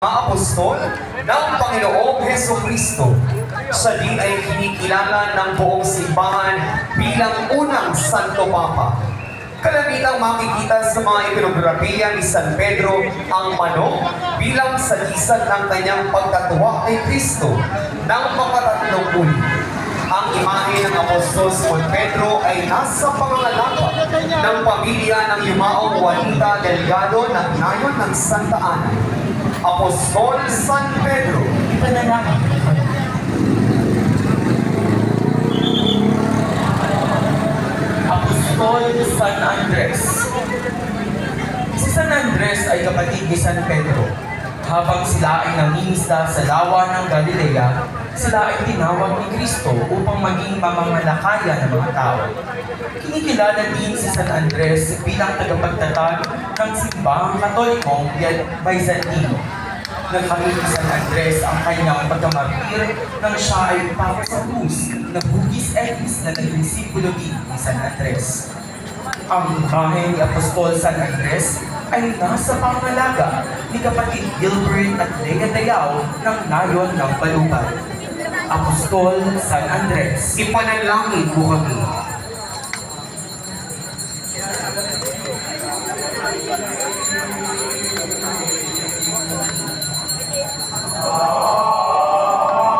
Mga apostol ng Panginoong Hesukristo. Siya din ay kinikilala ng buong simbahan bilang unang Santo Papa. Kalamitang makikita sa mga ikonografiya ni San Pedro ang manok bilang salisan ng kanyang pagkatuwa kay Kristo ng makatatlong uli. Ang imahe ng Apostol San Pedro ay nasa pangangalaga ng pamilya ng yumaong Juanita Delgado ng nayon ng Santa Ana. Apostol San Pedro. Ipanalangin. Apostol San Andres. Si San Andres ay kapatid ni San Pedro. Habang sila ay nangingisda sa lawa ng Galilea, sila ay tinawag ni Kristo upang maging mamamalakaya ng mga tao. Kinikilala din si San Andres bilang tagapagtatag ng simbahang Katolikong Byzantino. Nagkamit ni San Andres ang kanyang pagkamartir nang siya ay pako sa krus na hugis-egis na naging simbolo din ni San Andres. Ang imahe ni Apostol San Andres ay nasa pangalaga ni kapatid Gilbert at Lea Dayao ng nayon ng Balubay. Apostol San Andres. Ipanalangin mo kami.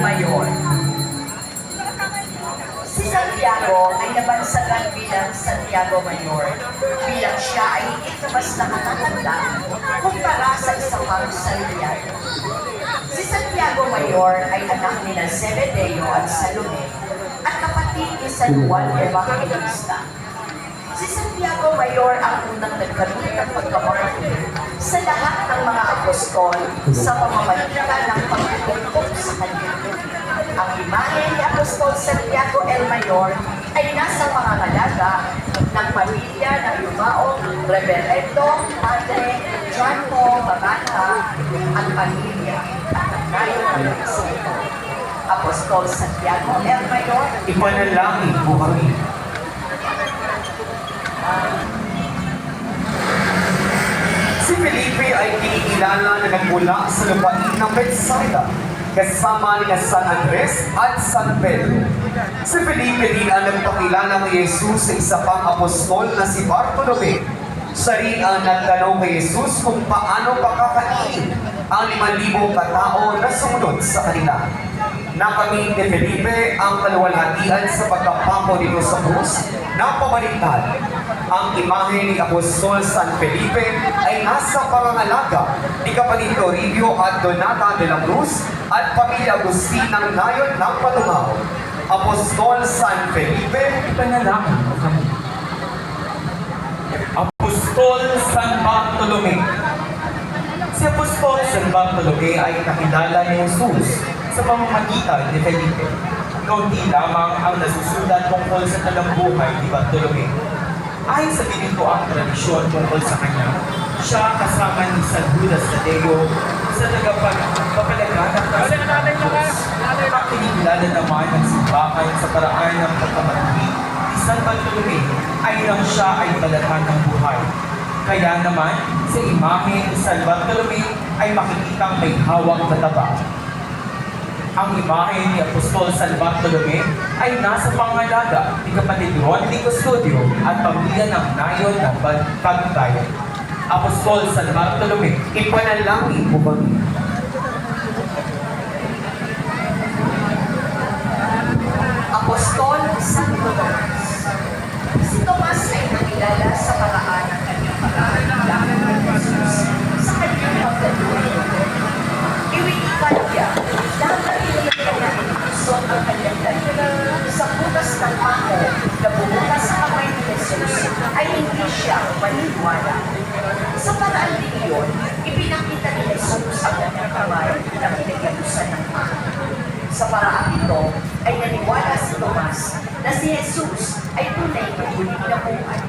Mayor. Si Santiago ay nabansagan bilang Santiago Mayor bilang siya ay higit na mas nakakatanda kumpara sa isang pang Santiago. Si Santiago Mayor ay anak ni Zebedeo at Salome at kapatid ni San Juan Evangelista. Si Santiago Mayor ang unang nagkaroon ng pagkamartir sa lahat ng mga apostol sa pamamagitan ng pagtutugtog sa kanya. Ang imahe ni Apostol Santiago el Mayor ay nasa pangangalaga ng pamilya ng yumaong Reverendo Padre John Paul Babata ang pamilya at ang nayon ng Kristo. Apostol Santiago el Mayor, Ipanalangin mo kami. Si Felipe ay kinikilala na nagmula sa lupain ng Bethsaida kasama ni San Andres at San Pedro. Si Felipe din ang nagpakilala kay Jesus sa isa pang apostol na si Bartolome. Siya rin ang nagtanong kay Jesus kung paano pakakainin ang 5,000 katao na sumunod sa kanila. Nakamit ni Felipe ang kaluwalhatian sa pagkapako dito sa krus na pabaliktad. Ang imahe ni Apostol San Felipe ay nasa pangangalaga ni kapatid Toribio at Donata de la Cruz at pamilya Agustin ng nayon ng Patungaw. Apostol San Felipe, Ipanalangin mo kami. Apostol San Bartolome. Si Apostol San Bartolome ay nakilala ni Jesus sa pamamagitan ni Felipe. Kaunti lamang ang nasusulat tungkol sa talambuhay ni Bartolome. Ayon sa binituang tradisyon tungkol sa kanya, siya kasama ni San Judas Tadeo sa tagapagpapalaganap ng Diyos. Ang kinikilala naman ng simbahan sa paraan ng pagkamarami ni San Bartolome ay nang siya ay balatan ng buhay. Kaya naman, sa imahe ni San Bartolome ay makikitang may hawak na taba. Ang imahe ni Apostol San Bartolome ay nasa pangalaga ni kapatid Ron de Custodio at pamilya ng nayon ng Pagbayan. Apostol San Bartolome, ipanalangin mo kami. Apostol San Tomas. Si Tomas ay nakilala sa paraan ng kanyang pag-aalam ng Jesus sa kanyang pagdaluhin. Iwinikan niya lahat ng kanyang ilusot ang kanyang dalhin sa butas ng pako na bumukas sa kamay ni Jesus ay hindi siya maniniwala. Sa paraan din iyon, ipinakita ni Jesus ang kanyang kamay na pinagyalusan ng pako. Sa paraan ito ay naniwala si Tomas na si Jesus ay tunay na muling nabuhay.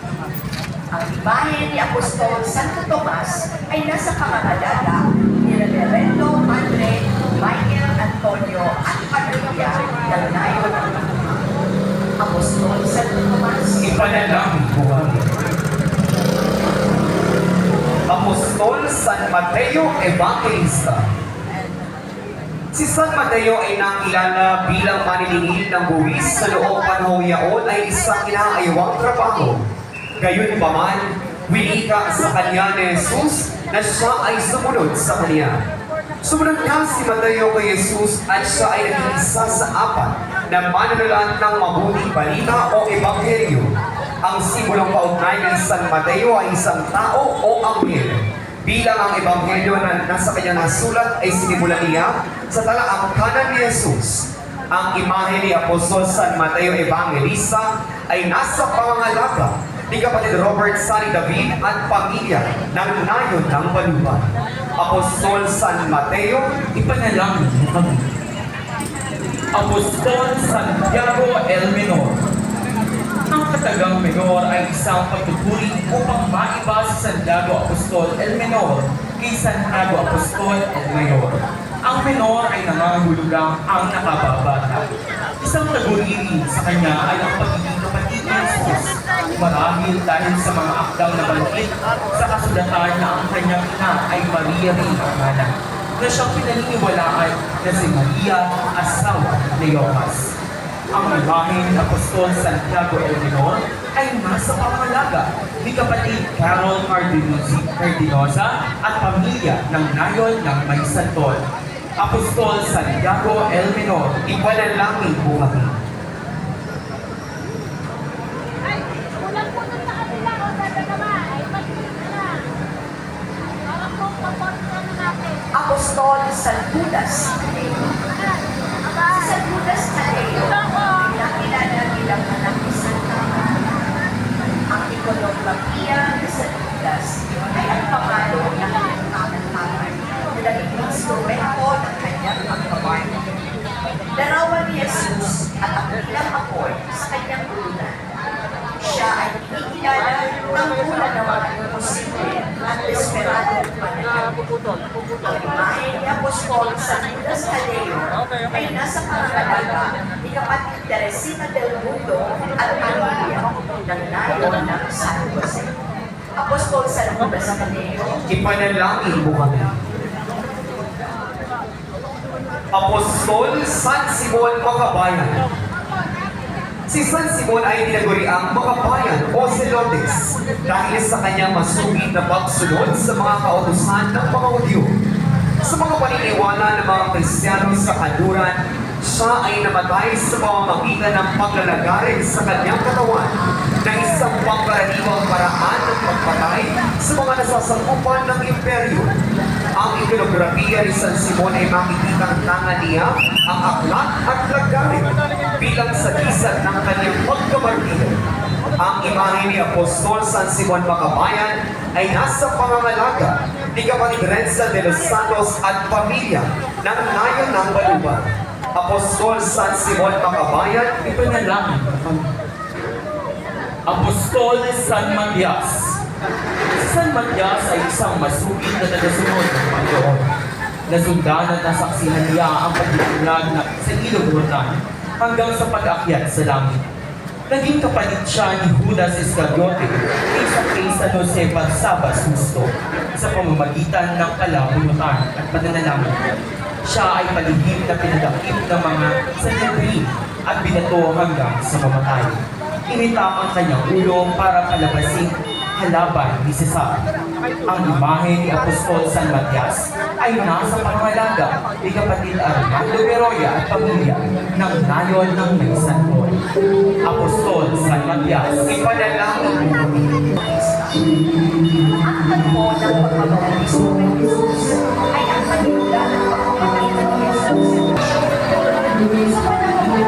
Ang imahe ni Apostol Santo Tomas ay nasa pangangalaga ni Reverendo Padre Michael Antonio at pamilya ng nayon ng Apostol Santo Tomas. Ipanalangin mo kami. Apostol San Mateo Evangelista. Si San Mateo ay nakilala bilang maniningil ng buwis sa noong panahong yaon ay isang inaaywang trabaho. Gayunpaman, winika sa kanya ni Jesus na siya ay sumunod sa kanya. Sumunod nga si Mateo kay Jesus at siya ay naging isa sa apat na manunulat ng mabuting balita o ebanghelyo. Ang simbolong kaugnay ng San Mateo ay isang tao o anghel. Bilang ang ebanghelyo na nasa kanyang nasulat ay sinimulan niya sa talaangkanan ni Jesus. Ang imahe ni Apostol San Mateo Evangelista ay nasa pangangalaga ni kapatid Robert Sani David at pamilya ng nayon ng Baluban. Apostol San Mateo, Ipanalangin mo kami. Apostol Santiago el Menor. Ang katagang Menor ay isang pagtuturi upang maiba si Santiago Apostol el Menor kay Santiago Apostol el Mayor. Ang Menor ay nangangahulugang ang nakababata. Isang naguriri sa kanya ay ang pagiging kapatid ni Jesus. Marahil dahil sa mga akdang na banggit sa kasulatan na ang kanyang ina ay Maria Reina na siyang pinaniniwalaan na si Maria, asawa ni Yohas. Ang imahe ni Apostol Santiago el Menor ay nasa pamalaga ni kapatid Carol Cardinosa at pamilya ng nayon ng May Santol. Apostol Santiago el Menor, ipanalangin mo kami. Apostol San Judas Tadeo. Si San Judas Tadeo ay nakilala bilang anak ni Santa Maria. Ang ikonografiya ni San Judas ay ang pamalo ng kanyang kamantapan na naging instrumento ng kanyang pagkabarni. Larawan ni Jesus at ang ilang apoy sa kanyang ulan. Siya ay kinikilala ng ulan ng mga imposible at desperadong panahon. Ang imahe ni Apostol San Judas Tadeo ay nasa pangangalaga ni kapatid Teresita del Mundo at pamilya ng nayon ng San Jose. Apostol San Judas Tadeo, Ipanalangin mo kami. Apostol San Simon Makabayan. Si San Simon ay tinaguri ang Makabayan o Zelotes dahil sa kanyang masugid na pagsunod sa mga kautusan ng mga Hudyo. Sa mga paniniwala ng mga Kristiyano sa kanluran, siya ay namatay sa pamamagitan ng paglalagarin sa kanyang katawan na isang pangkaraniwang paraan ng pagpatay sa mga nasasakupan ng imperyo. Ang ikonografiya ni San Simon ay makikitang tanga niya ang aklat at lagarin bilang sagisag ng kanyang pagkamartir. Ang imahe ni Apostol San Simon Makabayan ay nasa pangangalaga ni kapatid Renza de los Santos at pamilya ng nayon ng Baluban. Apostol San Simon Makabayan, ipanalangin mo kami. Apostol San Matias. Si San Matias ay isang masugid na tagasunod ng Panginoon. Nasundan at nasaksihan niya ang pagdidilag sa Ilog Jordan hanggang sa pag-akyat sa langit. Naging kapatid siya ni Judas Iscariote kay San Jose Barsabas Justo sa pamamagitan ng kalabunutan at pananalangin. Siya ay palihim na pinadakip ng mga sanlibuin at binato hanggang sa mamatay. Initak ang kanyang ulo para palabasing halaban ni Cesar. Ang imahe ni Apostol San Matias ay nasa pangalaga ni kapatid Armando Beroya at pamilya ng nayon ng May Santol. Apostol San Matias, ipanalangin mo kami. ang tagpo ng pagkabautismo kay Jesus ay ang panimula ng pagkakita ni Jesus. Sa panahon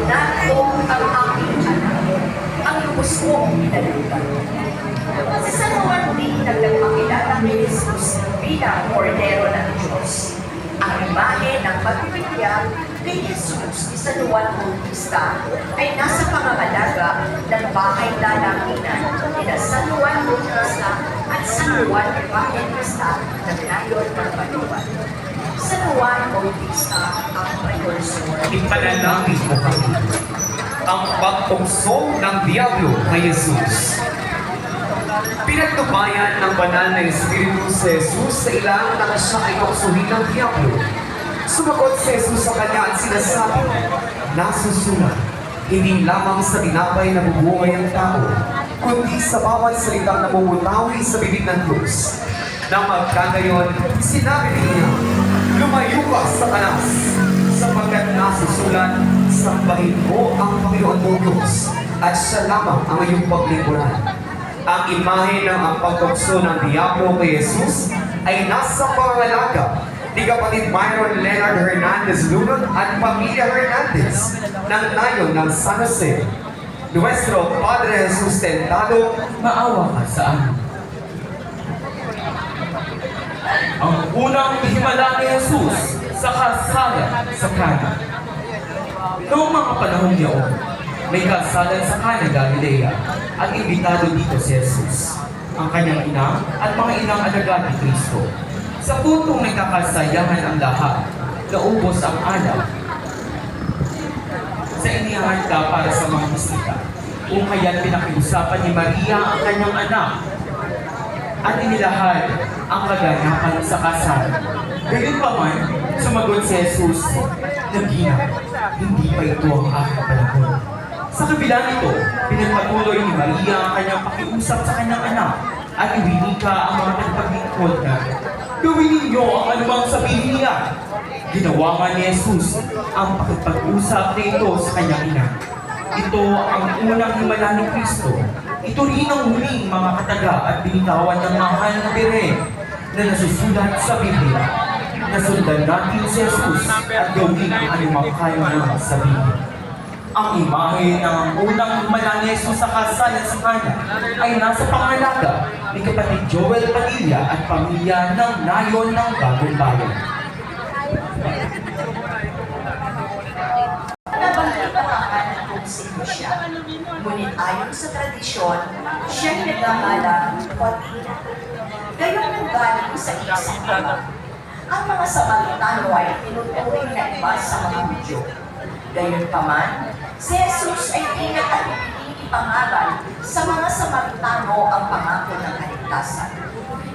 narito ang aking anak, ang lubos kong pinalugan. Si San Juan din nagpakilala kay Jesus bilang kordero ng Diyos. Ang imahe ng pagpipigyan kay Jesus ni San Juan Bautista ay nasa pangangalaga ng bahay lalakinan nila San Juan Bautista at San Juan Evangelista ng nayon ng Baluban. San Juan Bautista ang precursor. Ipanalangin mo kami. Ang pagtuksong ng Diablo kay Jesus. Pinagtubayan ng banal na Espiritu sa Jesus sa ilang na siya ay tuksuhin ng Diablo. Sumagot si Jesus sa kanya at sinasabi, nasusulat, hindi lamang sa tinapay na bubuhay ang tao, kundi sa bawat salitang namumutawi sa bibig ng Diyos. Nang magkagayon, sinabi niya, lumayo ka sa kanas, sapagkat nasusulat, sambahin mo ang Panginoon mong Diyos, at siya lamang ang iyong paglingkuran. Ang imahe ng ang pagtukso ng Diablo kay Jesus ay nasa pangangalaga ni kapatid Myron Leonard Hernandez Lunod at pamilya Hernandez ng nayon ng San Jose. Nuestro Padre Jesus Tentado, Maawa ka sa amin. Ang unang himala ni Jesus sa kasalan sa Cana. Noong mga panahon niyon, may kasalan sa Cana, Galilea, at imbitado dito si Jesus, ang kanyang ina at mga inang alagad ni Kristo. Sa puntong nagkakasayahan ang lahat, naubos ang alak sa inihanda para sa mga bisita. Kung kaya't pinakiusapan ni Maria ang kanyang anak at inilahad ang kaganapan sa kasal. Gayunpaman, sumagot si Jesus, Nagina, hindi pa ito ang aking panahon. Sa kabila nito, pinagpatuloy ni Maria ang kanyang pakiusap sa kanyang anak at iwinika ang mga nagpaglingkod na, gawin ninyo ang anumang sabihin niya. Ginawa nga ni Jesus ang pakipag-usap nito sa kanyang ina. Ito ang unang himala ni Kristo. Ito rin ang huling mga kataga at binitawan ng mahal na Birhen na nasusulat sa Biblia. Nasundan natin si Jesus at gawin ang anumang kaya na sabihin. Ang imahe ng unang himala ni Jesus sa kasalan sa Cana ay nasa pangalaga ni kapatid Joel Padilla at pamilya ng nayon ng Bagong Bayan. Nabanggit pa pangalan kung sino siya. Ngunit ayon sa tradisyon, siya'y nagngangalang Fatima. Gayong nanggaling sa isang ama. Ang mga Samaritano ay tinuturing na iba sa mga Hudyo. Gayunpaman, si Jesus ay ingat at ipinangaral sa mga Samaritano ang pangako ng kaligtasan.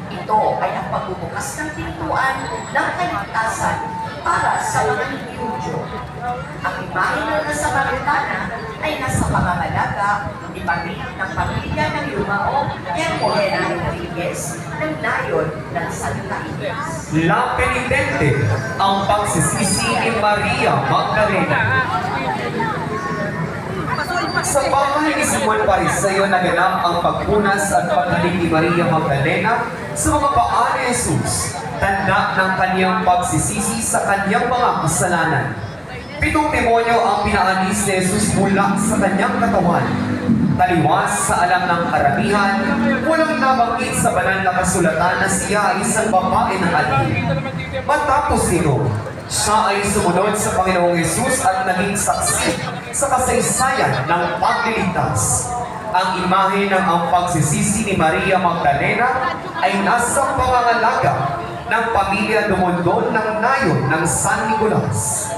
Ito ay ang pagbubukas ng pintuan ng kaligtasan para sa mga hindi-Hudyo. Ang imahe ng Samaritana ay nasa pangangalaga ni Maria ng pamilya ng Yumao Hermolena Rodriguez ng nayon ng Santa Ines. La Penitente, ang pagsisisi ni Maria Magdalena. Sa bahay ni Simon Pariseo naganap ang pagpunas at pagdating ni Maria Magdalena sa mga paa ni Jesus, tanda ng kanyang pagsisisi sa kanyang mga kasalanan. 7 demonyo ang pinaalis ni Jesus mula sa kanyang katawan. Taliwas sa alam ng karamihan, walang nabanggit sa banal na kasulatan na siya ay isang babae ng alin. Matapos nito, siya ay sumunod sa Panginoong Jesus at naging saksi sa kasaysayan ng pagliligtas. Ang imahe ng ang pagsisisi ni Maria Magdalena ay nasa pangangalaga ng pamilya Dumondon ng nayon ng San Nicolas.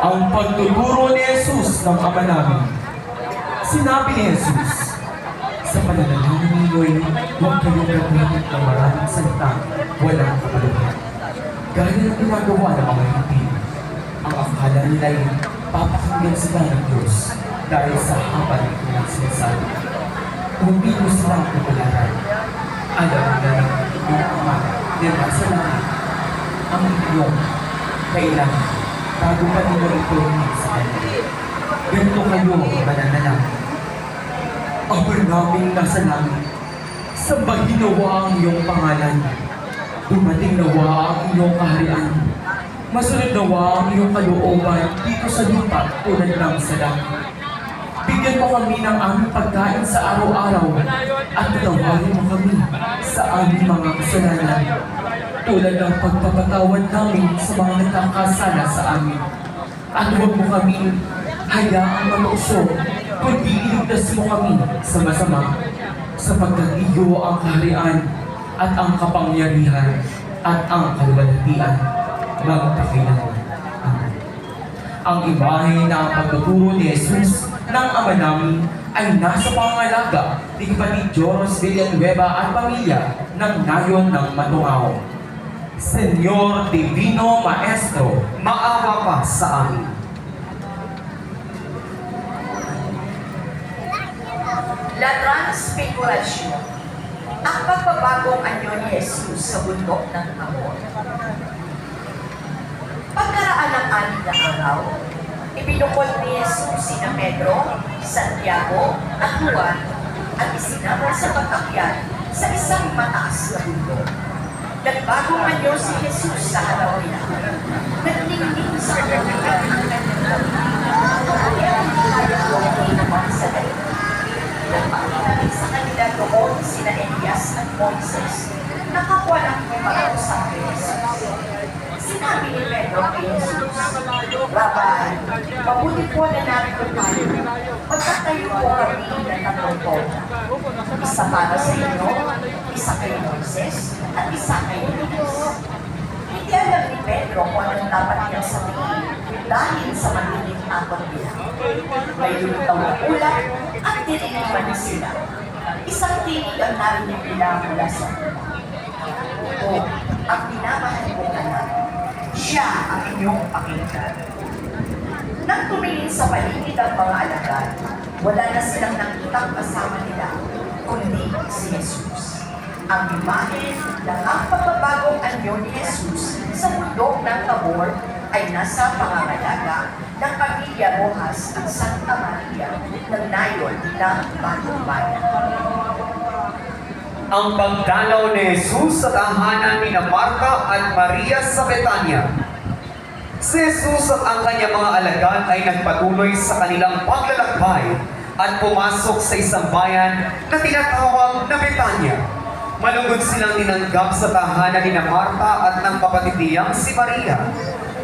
Ang pagtuturo ni Jesus ng Ama namin. Sinabi ni Jesus, sa pananalangin ninyo'y huwag kayong gagamit ng maraming salita, walang kapuluhan. Gaya ng ginagawa ng mga hindi. Ang akala nila'y papakinggan sila ng Diyos dahil sa haba ng kanilang sinasabi. Hindi mo sila kapalaran. Alam na yung Ama na nasa langit ang inyong kailangan bago pa nila ito sa kanya. Ganito kayo mananalangin. Ama naming nasa langit, sambahin nawa ang iyong pangalan. Dumating nawa ang iyong kaharian. Masunod nawa ang iyong kalooban dito sa lupa tulad ng sa langit. Bigyan mo kami ng aming pagkain sa araw-araw at patawarin mo kami sa aming mga kasalanan tulad ng pagpapatawad namin sa mga nagkakasala sa amin. At huwag mo kami hayaang maluso, kundi iligtas mo kami sa masama, sapagkat iyo ang kaharian at ang kapangyarihan at ang kaluwalhatian magpakailanman. Amen. Ang imahe ng pagtuturo ni Jesus ng Ama namin ay nasa pangangalaga ni kapatid Joros Villanueva at pamilya ng Nayon ng Matungao. Senyor Divino Maestro, Maawa ka sa amin. La Transfiguration, ang pagbabagong anyo ni Jesus sa bundok ng Tabor. Pagkaraan ng 6 na araw, ibinukod ni Jesus sina Pedro, Santiago, at Juan at isinama sa pagkakyat sa isang mataas na bundok. Nagbagong anyo si Jesus sa araw nila. Nagtingin sa kanilang ang kanyang gabi. Kaya hindi kaya buhay naman sa gabi. Nagpakita sa kanila doon sina Elias at Moises. Nakakuha ng kumaraw sa Jesus. Sinabi ni Pedro kay Jesus, Rabbi, mabuti po na narito tayo. Magkatayo po kami ng tatlong bola. Isa para sa inyo, isa kay Moises, at isa kay Elias. Hindi alam ni Pedro kung anong dapat niyang sabihin dahil sa maliling takot nila. May lumitaw na ulat at tinilipan na sila. Isang tinig ang narinig nila mula sa ulat. Oo, ang minamahal kong anak, siya ang inyong pakinggan. Nang tumingin sa paligid ang mga alagad, wala na silang nakitang kasama nila, kundi si Jesus. Ang imahe ng ang pagbabagong anyo ni Jesus sa bundok ng Tabor ay nasa pangangalaga ng Pamilya Rojas at Santa Maria ng Nayon ng Bagong Bayan. Ang pagdalaw ni Jesus sa tahanan ni Marta at Maria sa Betania. Si Jesus at ang kanyang mga alagad ay nagpatuloy sa kanilang paglalakbay at pumasok sa isang bayan na tinatawag na Betania. Malugod silang tinanggap sa tahanan ni Marta at ng kapatid niyang si Maria,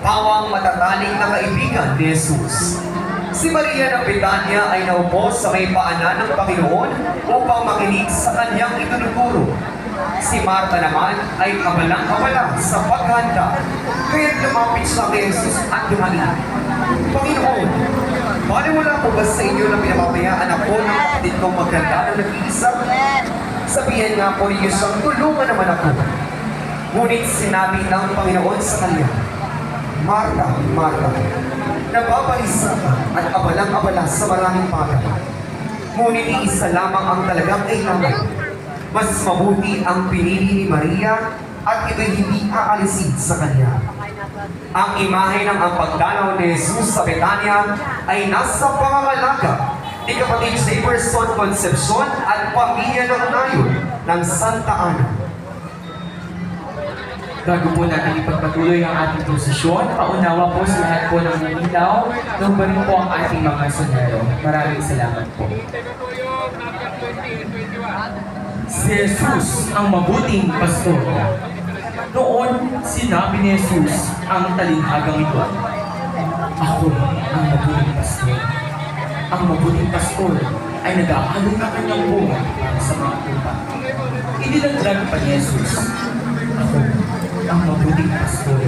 pawang matataling na kaibigan ni Jesus. Si Maria ng Betania ay naupo sa may paanan ng Panginoon upang makinig sa kanyang itinuturo. Si Marta naman ay kabalang-kabala sa paghanda, kaya lumapit siya kay Jesus at dumaling, Panginoon, wala po ba sa inyo na pinapabayaan ako ng kapatid kong maganda na nag-iisa? Sabihan nga po ninyo siyang tulungan naman ako. Ngunit sinabi ng Panginoon sa kanya, Marta, Marta, nababalisa ka at abalang-abala sa maraming bagay. Ngunit iisa lamang ang talagang kailangan. Mas mabuti ang pinili ni Maria at ito'y hindi aalisin sa kanya. Ang imahe ng ang pagdalaw ni Jesus sa Betania ay nasa pangangalaga ni kapatid Jefferson Concepcion at pamilya ng Nayon ng Santa Ana. bago po natin ipagpatuloy ang ating prosesyon, paunawa po sa lahat po ng nangilaw, nung ba rin po ang ating mga sonero. Maraming salamat po. Si Jesus ang mabuting pastor. Noon, sinabi ni Jesus ang talinghagang ito, ako ang mabuting pastor. Ang mabuting pastor ay nag-aalok ng kanyang buhay para sa mga tupa. Inilandrag pa ni Jesus, ako ang mabuting pastor.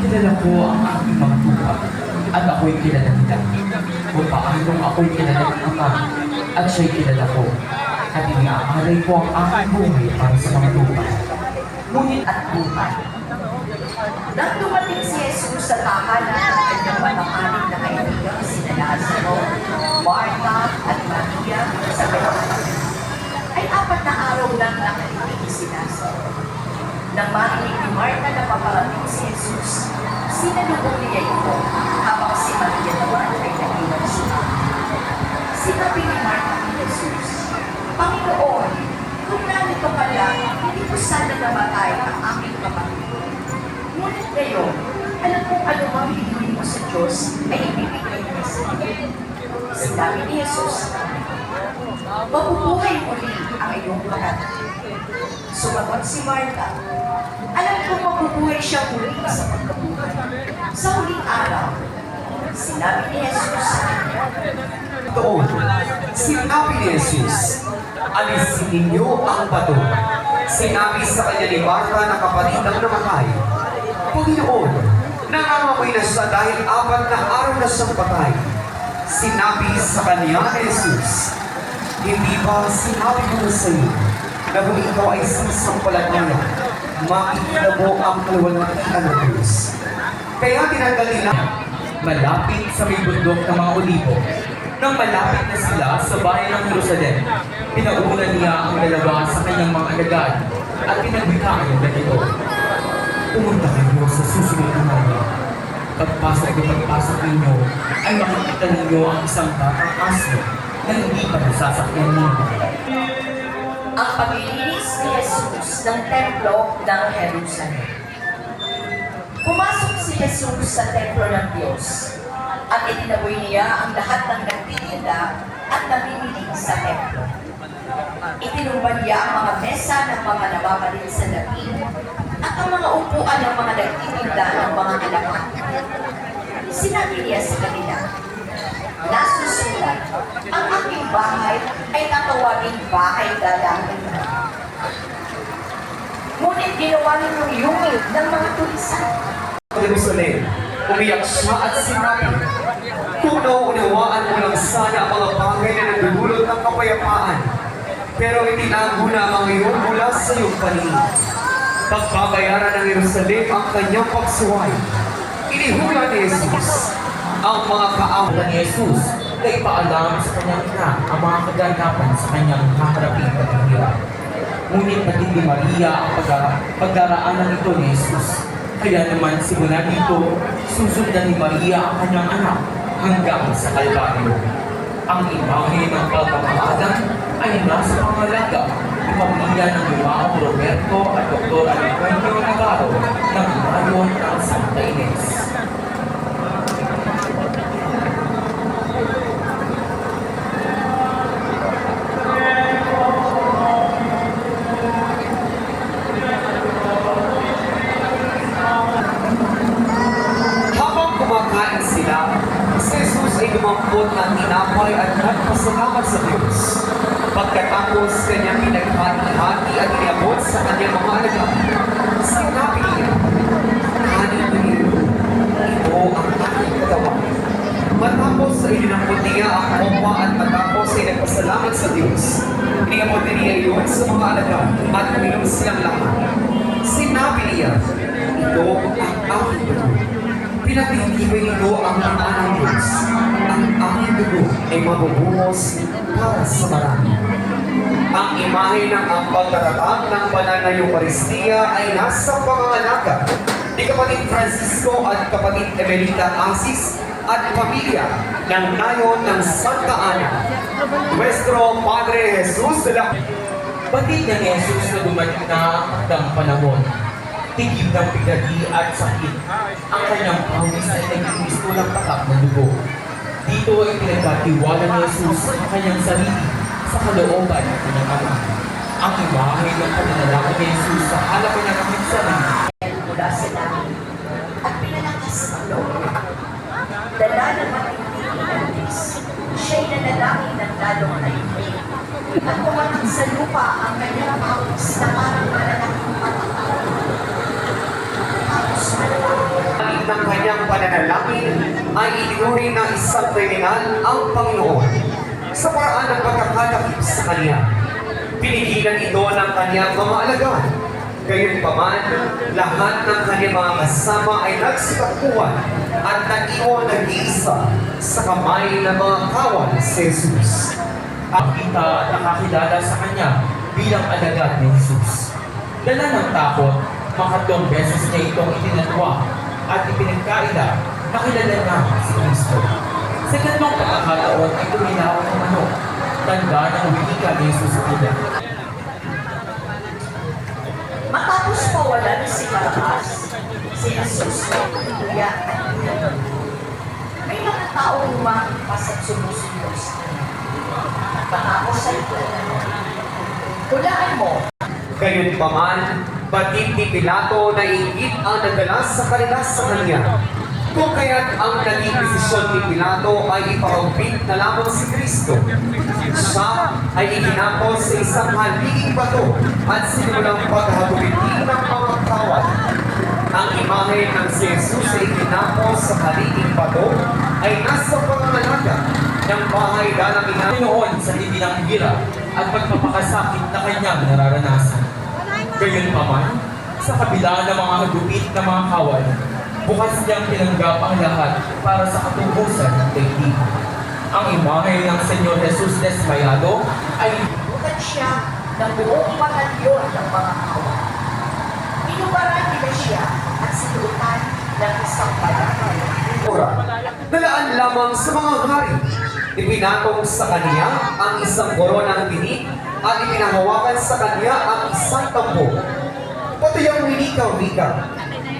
Kilala ko ang aking mga tupa at ako'y kilala nila. Kung paano ako'y kilala ng Ama at siya'y kilala ko. At iniaalay ko ang aking buhay para sa mga tupa. Ngunit at buhay. Nang dumating si Jesus sa tahanan ng kanyang matakaling na kaibigan sina Lazaro, Marta at Maria sa Betania, ay 4 na araw lang nakalimutin si Lazaro. Nang marinig ni Marta na paparating si Jesus, sinalubong niya ito habang si Maria naman ay nag-iwan siya. Sinabi ni Marta ni Jesus, Panginoon, kung narito ka lang, hindi ko sana namatay ang aking kapatid. Ngunit ngayon, alam kong ano mang hihingin mo sa Diyos ay ibibigay niya sa iyo. Sinabi ni Jesus, mabubuhay muli ang iyong kapatid. Sumagot si Marta, alam kong mabubuhay siya muli sa pagkabuhay. Sa huling araw, sinabi ni Jesus sa kanya, Doon, sinabi ni Jesus, alisin ninyo ang bato. Sinabi sa kanya ni Marta na kapatid ng namatay, Panginoon, Nangangamoy na siya dahil 4 na araw na siyang patay. Sinabi sa kanya ni Jesus, "Hindi ba sinabi ko na sa iyo na kung ikaw ay sisampalataya, makikita mo ang kaluwalhatian ng Diyos?" Kaya tinanggal nila Malapit sa may bundok ng mga olibo. Nang malapit na sila sa bayan ng Jerusalem, pinauna niya ang dalawa sa kanyang mga alagad at pinagbikaan ng ganito. Pumunta kayo sa susunod na mga. Pagpasok ninyo, ay makikita ninyo ang isang batang aso na hindi pa nasasakyan ninyo. Ang paglilinis ni Jesus ng templo ng Jerusalem. Pumasok si Jesus sa templo ng Diyos at itinaboy niya ang lahat ng nagtitinda at namimili sa templo. Itinumban niya ang mga mesa ng mga namamalit sa lapin at ang mga upuan ng mga nagtitinda ng mga alaman. Sinabi niya sa kanila, "Nasusulat, ang aking bahay ay tatawaging bahay dalangin. Ngunit ginawa ninyong yungib ng mga tulisan." Jerusalem, umiyak siya at sinabi, "Kung nauunawaan mo lang sana ang mga bagay na nagdudulot ng kapayapaan, pero itinago na ang mga iyon mula sa iyong paningin. Pagbabayaran ng Jerusalem ang kanyang pagsuway." Inihula ni Jesus ang mga kaaway. Ni Jesus na ipaalam sa kanyang ina ang mga kaganapan sa kanyang haharaping paghihirap. Ngunit naging Maria ang pagdaraanan nito ni Jesus. Kaya naman simula dito, susundan ni Maria ang kanyang anak hanggang sa Kalbaryo. Ang imahe ng pagpapaalam ay nasa pangalaga ni pamilya ng Yumaong Roberto at Dr. Alejandro Navarro ng Bayon ng Santa Ines. Habang kumakain sila, si Jesus ay dumampot ng tinapay at nagpasalamat sa Diyos. Pagkatapos kanyang pinaghati-hati at inabot sa kanyang mga alagad, sinabi niya, "Kanin ninyo, ito ang aking katawan." Matapos ay dinampot niya ang kopa at matapos ay nagpasalamat sa Diyos. Inabot din niya iyon sa mga alagad at uminom silang lahat. Sinabi niya, "Ito ang aking dugo. Pinatitibay nito ang mga ng Diyos. Ang aking dugo ay mabubuhos para sa marami." Ang imahe ng ang pagtatatag ng banal na Eucharistia ay nasa pangangalaga ni kapatid Francisco at kapatid Emelita Asis at pamilya ng nayon ng Santa Ana. Nuestro Padre Jesus de la Batid na ni Jesus na dumating na ang takdang panahon. Tigib ng pigadi at sakit. Ang kanyang pawis ay naging mistulang tatak ng dugo. Dito ay pinagkatiwala ni Jesus ang kanyang sarili sa kalooban ng kanyang ama. Ang imahe ng pananalangin ni Jesus sa halapan ng kanyang sarili. Mula sa langit at pinalakas ang loob. Dala ng matinding inantis, siya'y nanalangin ng lalong naibig. At pumatak sa lupa ang kanyang pawis na parang malalaking patatawag. Tapos Palit ng kanyang pananalangin ay itinuri na isang kriminal ang Panginoon sa paraan ng pagkakatakip sa kanya. Pinigilan ito ng kanyang mga alagad. Gayunpaman, lahat ng kanyang mga kasama ay nagsitakbuhan at nag-iwan nag-iisa sa kamay ng mga kawal si Jesus. Nakita at nakakilala sa kanya bilang alagad ni Jesus. Dala ng takot, makatlong beses niya itong itinatwa at ipinagkaila na kilala niya si Kristo. Sa ganong pagkakataon ay tuminaw ng manok, tanda ng wika ni Jesus sa kanya. matapos pawalan si Barabbas, si Jesus ay tuluya at inilagay. May mga taong umakipas at sumusunod sa kanya. Matapos ay tinanong, "Hulaan mo." Gayunpaman, batid ni Pilato na ingit ang nagdala sa kanila sa kanya. Kung kaya't ang naging desisyon ni Pilato ay iparumpit na lamang si Kristo. Siya ay iginapos sa isang haliging bato at sinimulang paghagupitin ng mga kawal. Ang imahe ng si Jesus ay itinapos sa kaliting bato ay nasa pangangalaga ng bahay dalang ina. Panginoon sa tindi ng hirap at pagpapakasakit na kanyang nararanasan. Gayunpaman, sa kabila ng mga hagupit na mga kawal, bukas niyang tinanggap ang lahat para sa katubusan ng daigdig. Ang imahe ng Senyor Jesus desmayado ay Bukan siya ng buong pangalyon ng mga kawan. Inubaran nila siya at sinuutan ng isang palakay. Nalaan lamang sa mga hari. Ipinatong sa kanya ang isang koronang tinik at ipinahawakan sa kanya ang isang tampo. Pati ang winika-wika.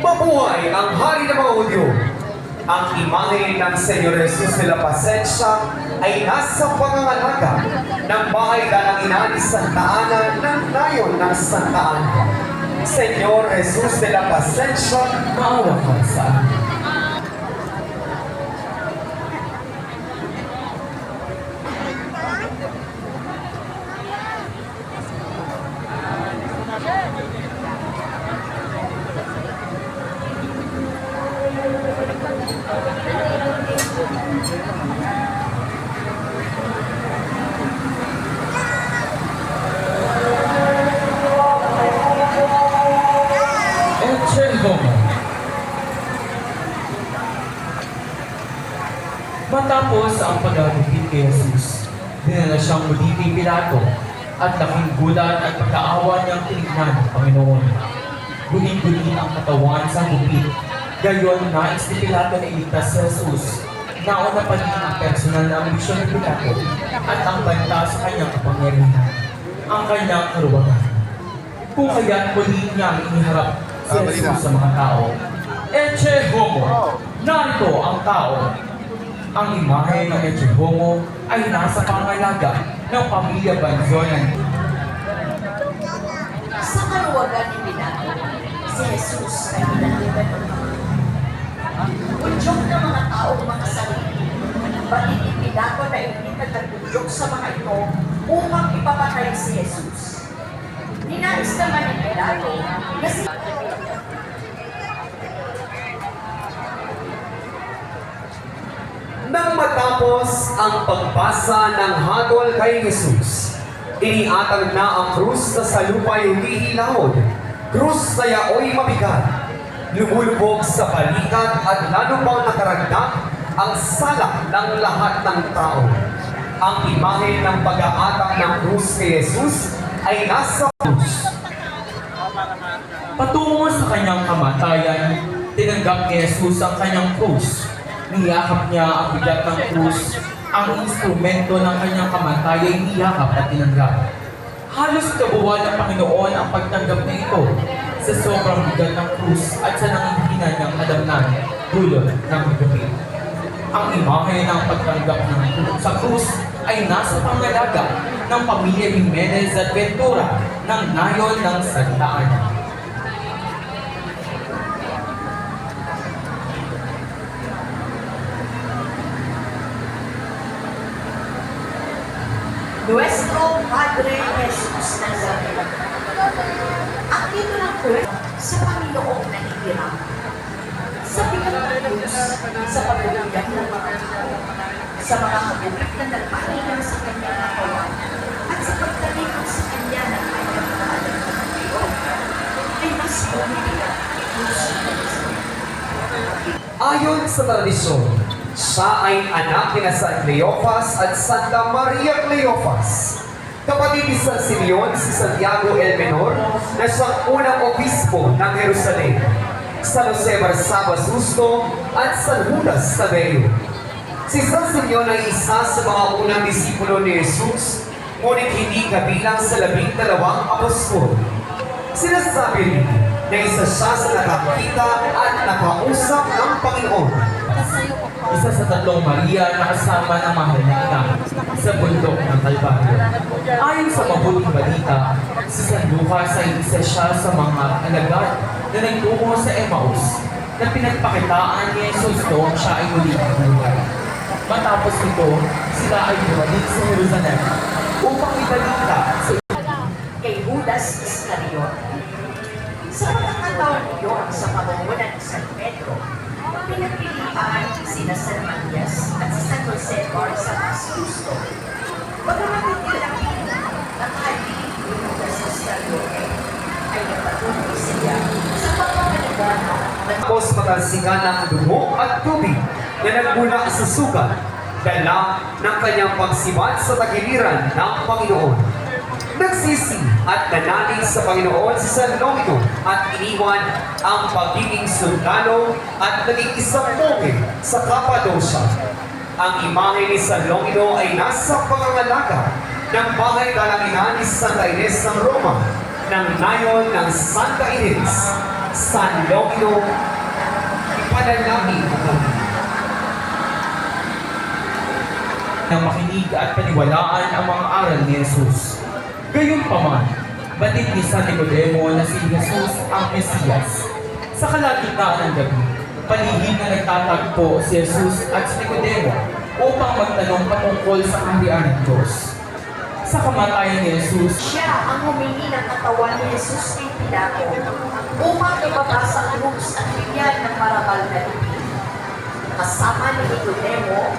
Mabuhay ang hari ng mga Hudyo. Ang imahe ng Senyor Jesus de la Pasensya ay nasa pangangalaga ng bahay dalang ina ni Santa Ana ng nayon ng Santa Ana. Senyor Jesus de la Pasensya, maawa ka sa amin. Matapos ang paghagupit kay Jesus, dinala siyang muli kay Pilato at laking gulat at pagkaawa niyang tinignan ng Panginoon. Guli-guli ang katawan sa gupit. Gayon nais ni Pilato na iligtas si Jesus. Nauna pa din ang personal na ambisyon ni Pilato at ang banta sa kanyang kapangyarihan, ang kanyang karuwagan. Kung kaya't muli niyang iniharap si Jesus sa mga tao. Eche homo, narito ang tao. Ang imahe ng Eche homo ay nasa pangalaga ng pamilya Banzonan. Sa karuwagan ni Pilato, si Jesus ay pinaliban ng mga udyok ng mga taong mga sarili. Pati ni Pilato na initan ng udyok sa mga ito upang ipapatay si Jesus. Ninais naman ni Pilato na si Nang matapos ang pagbasa ng hatol kay Jesus, iniatag na ang krus na sa lupa'y humihilahod. Krus na yaoy mabigat, lumulubog sa balikat at lalo pang nakaragdag ang salak ng lahat ng tao. Ang imahe ng pag-aatang ng krus kay Jesus ay nasa krus. Patungo sa kanyang kamatayan, tinanggap ni Jesus ang kanyang krus. Niyakap niya ang bigat ng krus, ang instrumento ng kanyang kamatayan, niyakap at tinanggap. Halos kabuuan ng Panginoon ang pagtanggap na ito sa sobrang bigat ng krus at sa nangihinan niyang kadamnan, dulot ng higupit. Ang imahe ng pagtanggap ng sa krus ay nasa pangalaga ng pamilya Jimenez at Ventura ng nayon ng Santa Ana. Nuestro Padre Jesus Nazareno. Ang tito ng krus sa Panginoong nanihirap. Sa bigat ng krus, sa pagbubugat ng mga tao, sa mga hagupit na nagpahinga sa kanyang katawan, at sa pagtalikod sa kanya ng kanyang kaalam na Panginoon, ay mas bumibigat ang krus na Ayon sa tradisyon, siya ay anak ni San Cleopas at Santa Maria Cleopas. Kapatid ni San Simeon si Santiago el Menor na siyang unang obispo ng Jerusalem, San Jose Barsabas Justo at San Judas Tadeo. Si San Simeon ay isa sa mga unang disipulo ni Jesus, ngunit hindi kabilang sa 12 apostol. Sinasabi rin na isa siya sa nakakita at nakausap ng Panginoon. Isa sa tatlong Maria na kasama ng mahal na ina sa bundok ng Kalbaryo. Ayon sa mabuting balita, si San Lucas ay isa siya sa mga alagad na nagtungo sa Emmaus na pinagpakitaan ni Jesus noong siya ay muli ang buhay. Matapos nito, sila ay bumalik sa Jerusalem upang ibalita sa kay Judas Iscariot. Sa pagkakataon iyon sa pamumunan ng San Pedro, pinagpilian sina San Matias at si San Jose sa mas gusto. Bagamat hindi lang nakahalilig ng Jesus na Lore, ay napatuloy siya sa pagpapaliwanag ng Tapos matalsikan ng dugo at tubig na nagmula sa sugat, dala ng kanyang pagsibat sa tagiliran ng Panginoon. Nagsisi at nanalig sa Panginoon si San Longino at iniwan ang pagiging sundalo at naging isang monge sa Cappadocia. Ang imahe ni San Longino ay nasa pangangalaga ng bahay kalanginan ni Santa Ines ng Roma ng nayon ng Santa Ines. San Longino, ipanalangin mo kami. Nang makinig at paniwalaan ang mga aral ni Jesus. Gayunpaman, batid ni San Nicodemo na si Jesus ang Mesiyas. Sa kalagitnaan ng gabi, palihim na nagtatagpo si Jesus at si Nicodemo upang magtanong patungkol sa kaharian ng Diyos. Sa kamatayan ni Jesus, siya ang humingi ng katawan ni Jesus kay Pilato upang ibaba sa krus at bigyan ng marangal na libing. Kasama ni Nicodemo,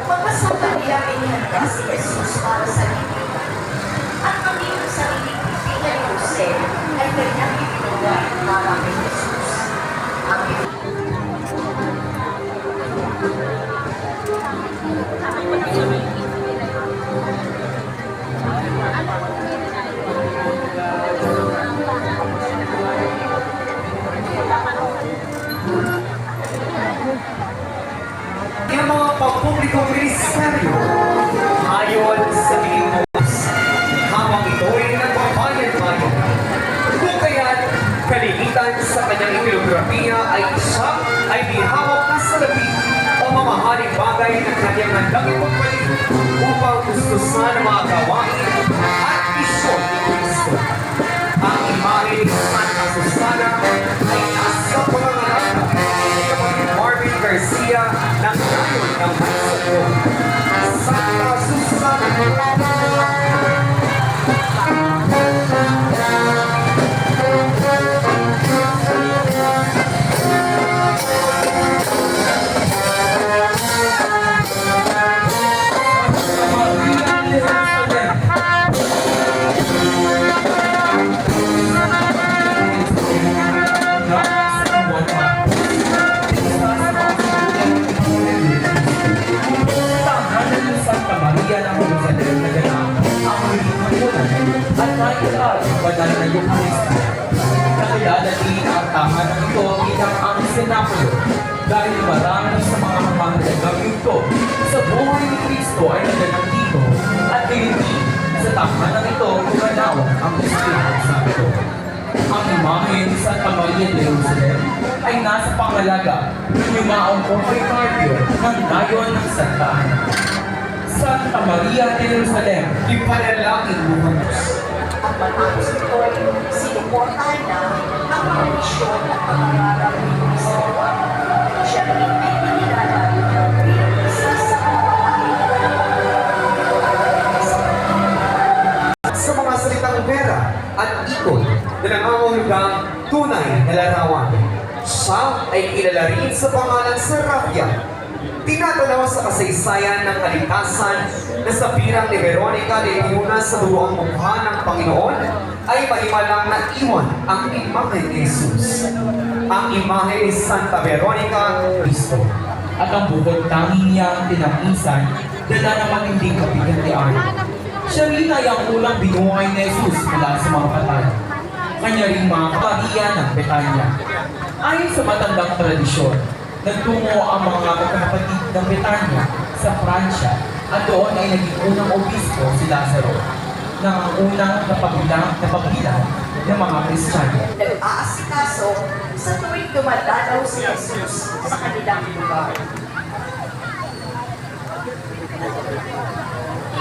magkasama nila inihanda si Jesus para sa libing. At maging ang sariling libingan ni Jose ay kanyang ibinigay para kay Jesus. Ang Yung mga pampublikong ministeryo, ayon sa Pilipos, habang ito'y nagbabayad-bayad. Kung kaya't kalimitan sa kanyang ibilografiya ay siya ay bihawak na sa labi o mamahaling bagay na kanyang handang ipagpalit upang gustusan ang mga gawain at isyon ni Cristo. Ang imahe ni Santa Susana ay nasa pangangalata ni Kapatid Marvin Garcia ng nayon ng Mexico. Santa Susana. Banal na Eucharistia. Nakilala din ang tahanan ito bilang ang Cenaculo dahil marami sa mga mamahalagang yugto sa buhay ni Cristo ay naganap dito at gayon din sa tahanan ito gumanaw ang Espiritu Santo. Ang imahe ni Santa Maria de Jerusalem ay nasa pangalaga ng yumaong Popoy Carpio ng nayon ng Santa Ana. Santa Maria de Jerusalem, Ipanalangin mo kami. Ang matapos ito'y sinuportahan na ang mga misyon at pangangarap ni Cristo. Siya rin ay pinilala bilang isa sa Sa mga salitang pera at ikot na nangangahulugang tunay na larawan. Siya ay kilala rin sa pangalan Serapia. Tinatalaw sa kasaysayan ng kaligtasan na sa birang ni Veronica de Luna sa duwang mukha ng Panginoon ay mahimalang naiwan ang imahe ni Jesus. Ang imahe ni Santa Veronica Cristo. at ang bukod tanging niyang tinangisan dala ng matinding kapighatian. Siya rin ay ang unang binuhay ni Jesus mula sa mga patay. Kanya rin mga kaparian ng Betanya. Ayon sa matandang tradisyon, nagtungo ang mga magkakapatid ng Betanya sa Pransya at doon ay naging unang obispo si Lazaro na ang unang napabilang ng mga Kristiyano. Nag-aasikaso sa tuwing dumadalaw si Jesus sa kanilang lugar.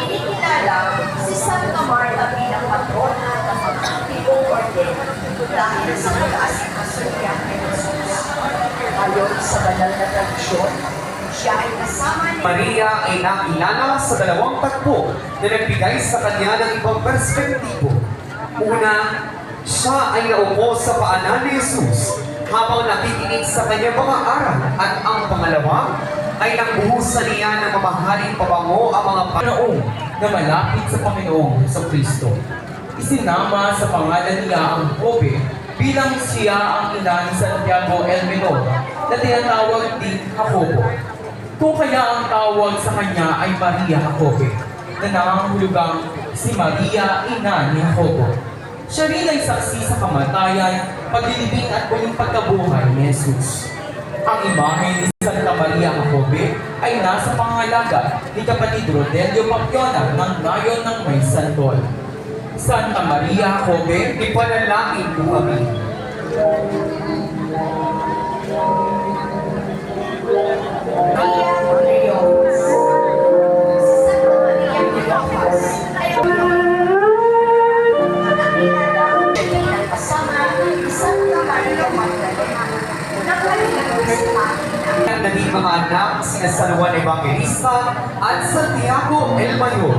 Inikilala si Santa Marta bilang patrona ng mga aktivong orden dahil sa pag-aasikaso niya kay Jesus. Ayon sa banal na tradisyon, siya ay kasama ni Maria ay nakilala sa dalawang tagpo na nagbigay sa kanya ng ibang perspektibo. Una, Siya ay naupo sa paanan ni Jesus habang nakikinig sa kanyang mga aral. At ang pangalawa ay nangbuhusan niya ng mamahaling pabango ang mga Panginoong na malapit sa Panginoong sa Kristo. Isinama sa pangalan niya ang Jobe bilang siya ang ina ni Santiago el Menor na tinatawag din Jacobo. Kung kaya ang tawag sa kanya ay Maria Jacobe, na nangangahulugang si Maria, ina ni Jacobo. Siya rin ay saksi sa kamatayan, paglilibing at muling pagkabuhay ni Jesus. Ang imahe ni Santa Maria Jacobe ay nasa pangalaga ni kapatid Rodelio Pampiona ng nayon ng may santol. Santa Maria Jacobe, ipanalangin mo kami. Maria Glorious. Si Santa Maria Glorious ay nakilala ng kasama ni Santa Maria Magdalena na kanilang sa Ang naging mga anak sina San Juan Evangelista at Santiago el Mayor.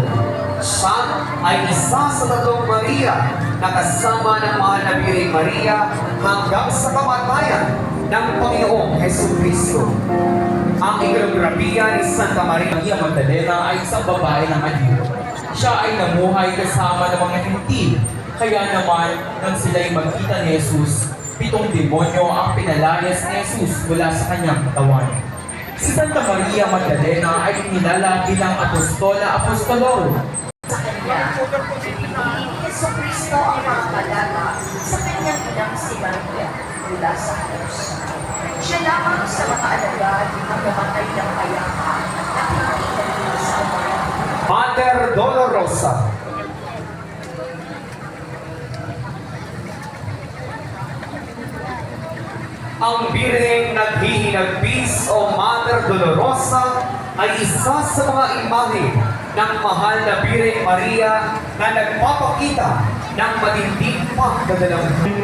Siya ay isa sa tatlong Maria na kasama ng mahal na Birheng Maria hanggang sa kamatayan ng Panginoong Jesucristo. Ang ikonografiya ni Santa Maria Maria Magdalena ay isang babae ng aliw. Siya ay namuhay kasama ng mga hintil, kaya naman nang sila'y magkita ni Jesus, 7 demonyo ang pinalayas ni Jesus mula sa kanyang katawan. Si Santa Maria Magdalena ay kinilala bilang Apostola sa kanya. Ni Jesucristo ang mga palala sa kanyang inang si Maria mula sa krus. Siya lamang sa mga alagad ang namatay ng kayapa at hindi naging sa mga Mater Dolorosa. Ang Birheng Naghihinagbis o Mater Dolorosa ay isa sa mga imahe ng mahal na Birheng Maria na nagpapakita ng matinding pagdadalangin.